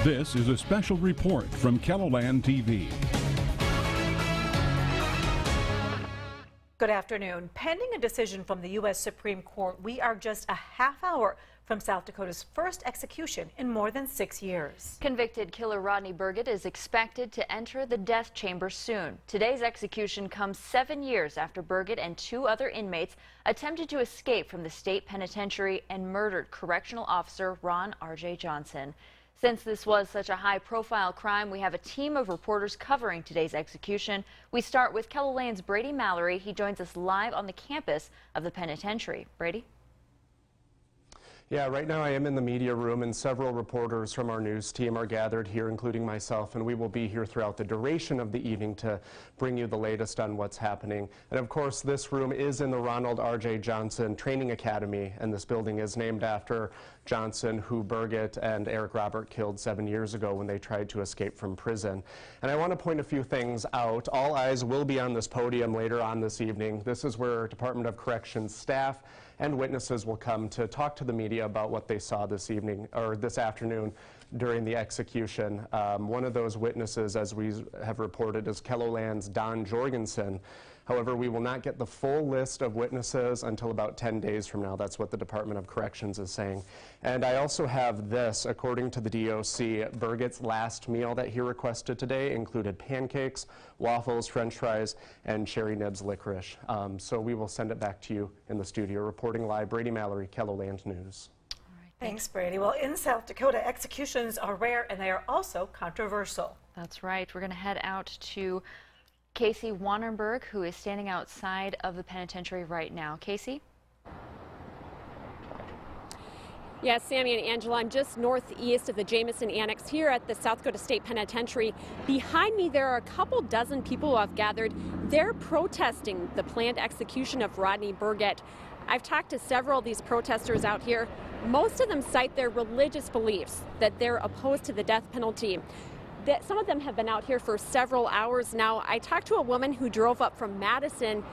This is a special report from KELOLAND TV. Good afternoon. Pending a decision from the U.S. Supreme Court, we are just a half hour from South Dakota's first execution in more than 6 years. Convicted killer Rodney Berget is expected to enter the death chamber soon. Today's execution comes 7 years after Berget and 2 other inmates attempted to escape from the state penitentiary and murdered correctional officer Ron R.J. Johnson. Since this was such a high-profile crime, we have a team of reporters covering today's execution. We start with KELOLAND's Brady Mallory. He joins us live on the campus of the penitentiary. Brady? Yeah, right now I am in the media room and several reporters from our news team are gathered here, including myself, and we will be here throughout the duration of the evening to bring you the latest on what's happening. And of course, this room is in the Ronald R.J. Johnson Training Academy, and this building is named after Johnson, who Berget and Eric Robert killed 7 years ago when they tried to escape from prison. And I want to point a few things out. All eyes will be on this podium later on this evening. This is where Department of Corrections staff and witnesses will come to talk to the media about what they saw this evening or this afternoon during the execution. One of those witnesses, as we have reported, is KELOLAND's Don Jorgensen. However, we will not get the full list of witnesses until about 10 days from now. That's what the Department of Corrections is saying. And I also have this. According to the DOC, Berget's last meal that he requested today included pancakes, waffles, french fries, and cherry nibs licorice. So we will send it back to you in the studio. Reporting live, Brady Mallory, KELOLAND News. Thanks, Brady. Well, in South Dakota, executions are rare and they are also controversial. That's right. We're going to head out to Casey Wannenberg, who is standing outside of the penitentiary right now. Casey? Yes, Sammy and Angela, I'm just northeast of the Jamison Annex here at the South Dakota State Penitentiary. Behind me, there are a couple dozen people who have gathered. They're protesting the planned execution of Rodney Berget. I've talked to several of these protesters out here. Most of them cite their religious beliefs, that they're opposed to the death penalty. Some of them have been out here for several hours now. I talked to a woman who drove up from Madison.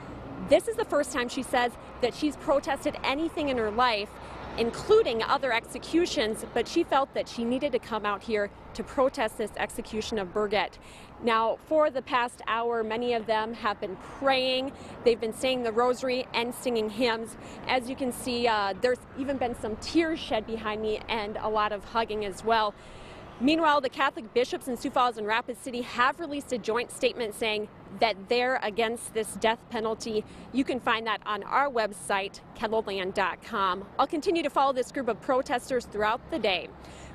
This is the first time, she says, that she's protested anything in her life, including other executions, but she felt that she needed to come out here to protest this execution of Berget. Now, for the past hour, many of them have been praying. They've been saying the rosary and singing hymns. As you can see, there's even been some tears shed behind me and a lot of hugging as well. Meanwhile, the Catholic bishops in Sioux Falls and Rapid City have released a joint statement saying that they're against this death penalty. You can find that on our website, KELOLAND.com. I'll continue to follow this group of protesters throughout the day.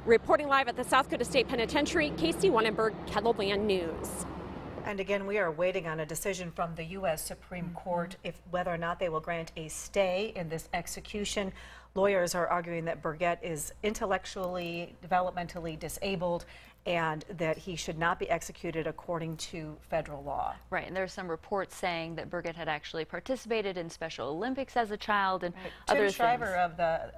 Reporting live at the South Dakota State Penitentiary, Casey Wannenberg, KELOLAND News. And again, we are waiting on a decision from the U.S. Supreme Court whether or not they will grant a stay in this execution. Lawyers are arguing that Berget is intellectually, developmentally disabled and that he should not be executed according to federal law. Right, and there's some reports saying that Berget had actually participated in Special Olympics as a child and other things. Tim Shriver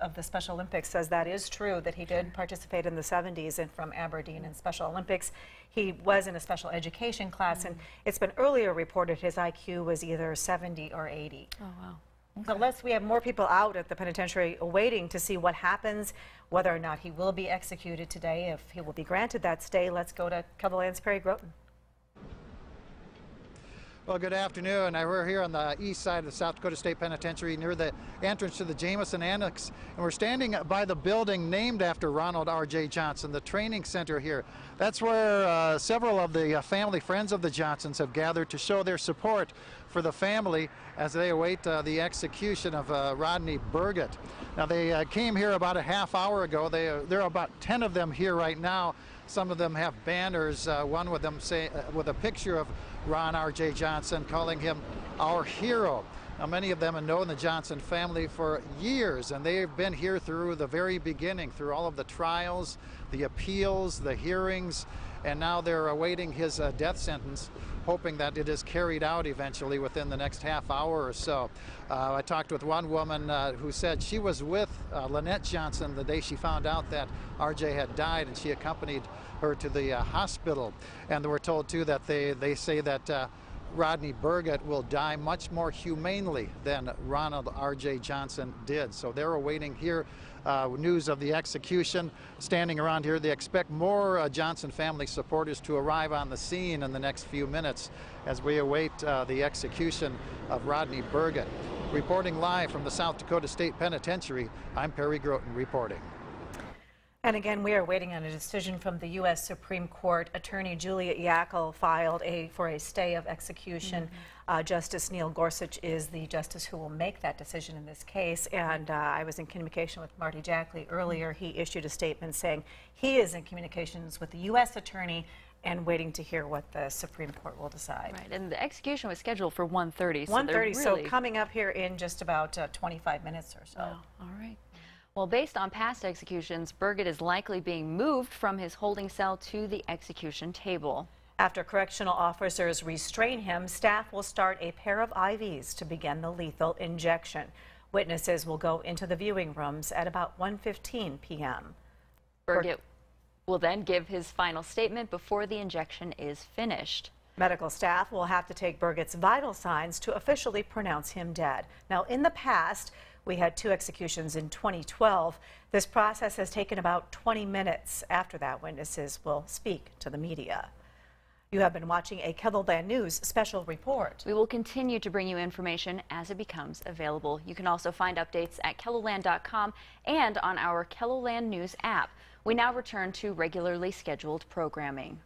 of the Special Olympics says that is true, that he did participate in the 70s and from Aberdeen in Special Olympics. He was in a special education class, and it's been earlier reported his IQ was either 70 or 80. Oh, wow. Okay. So we have more people out at the penitentiary waiting to see what happens, whether or not he will be executed today, if he will be granted that stay. Let's go to KELOLAND's Perry Groten. Well, good afternoon. We're here on the east side of the South Dakota State Penitentiary near the entrance to the Jamison Annex, and we're standing by the building named after Ronald R.J. Johnson, the training center here. That's where several of the family friends of the Johnsons have gathered to show their support for the family as they await the execution of Rodney Berget. Now, they came here about a half hour ago. There are about 10 of them here right now. Some of them have banners, one with them with a picture of Ron R.J. Johnson, calling him our hero. Now, many of them have known the Johnson family for years, and they've been here through the very beginning, through all of the trials, the appeals, the hearings, and now they're awaiting his death sentence, hoping that it is carried out eventually within the next half hour or so. I talked with one woman who said she was with Lynette Johnson the day she found out that RJ had died, and she accompanied her to the hospital. And we're told too that they say that Rodney Berget will die much more humanely than Ronald R.J. Johnson did. So they're awaiting here news of the execution. Standing around here, they expect more Johnson family supporters to arrive on the scene in the next few minutes as we await the execution of Rodney Berget. Reporting live from the South Dakota State Penitentiary, I'm Perry Groten reporting. And again, we are waiting on a decision from the U.S. Supreme Court. Attorney Julia Yackel filed for a stay of execution. Justice Neil Gorsuch is the justice who will make that decision in this case. And I was in communication with Marty Jackley earlier. He issued a statement saying he is in communications with the U.S. attorney and waiting to hear what the Supreme Court will decide. Right, and the execution was scheduled for 1:30. 1:30, so coming up here in just about 25 minutes or so. Wow. All right. Well, based on past executions, Berget is likely being moved from his holding cell to the execution table. After correctional officers restrain him, staff will start a pair of IVs to begin the lethal injection. Witnesses will go into the viewing rooms at about 1:15 p.m. Berget will then give his final statement before the injection is finished. Medical staff will have to take Berget's vital signs to officially pronounce him dead. Now, in the past, we had 2 executions in 2012. This process has taken about 20 minutes. After that, witnesses will speak to the media. You have been watching a KELOLAND News special report. We will continue to bring you information as it becomes available. You can also find updates at KELOLAND.com and on our KELOLAND News app. We now return to regularly scheduled programming.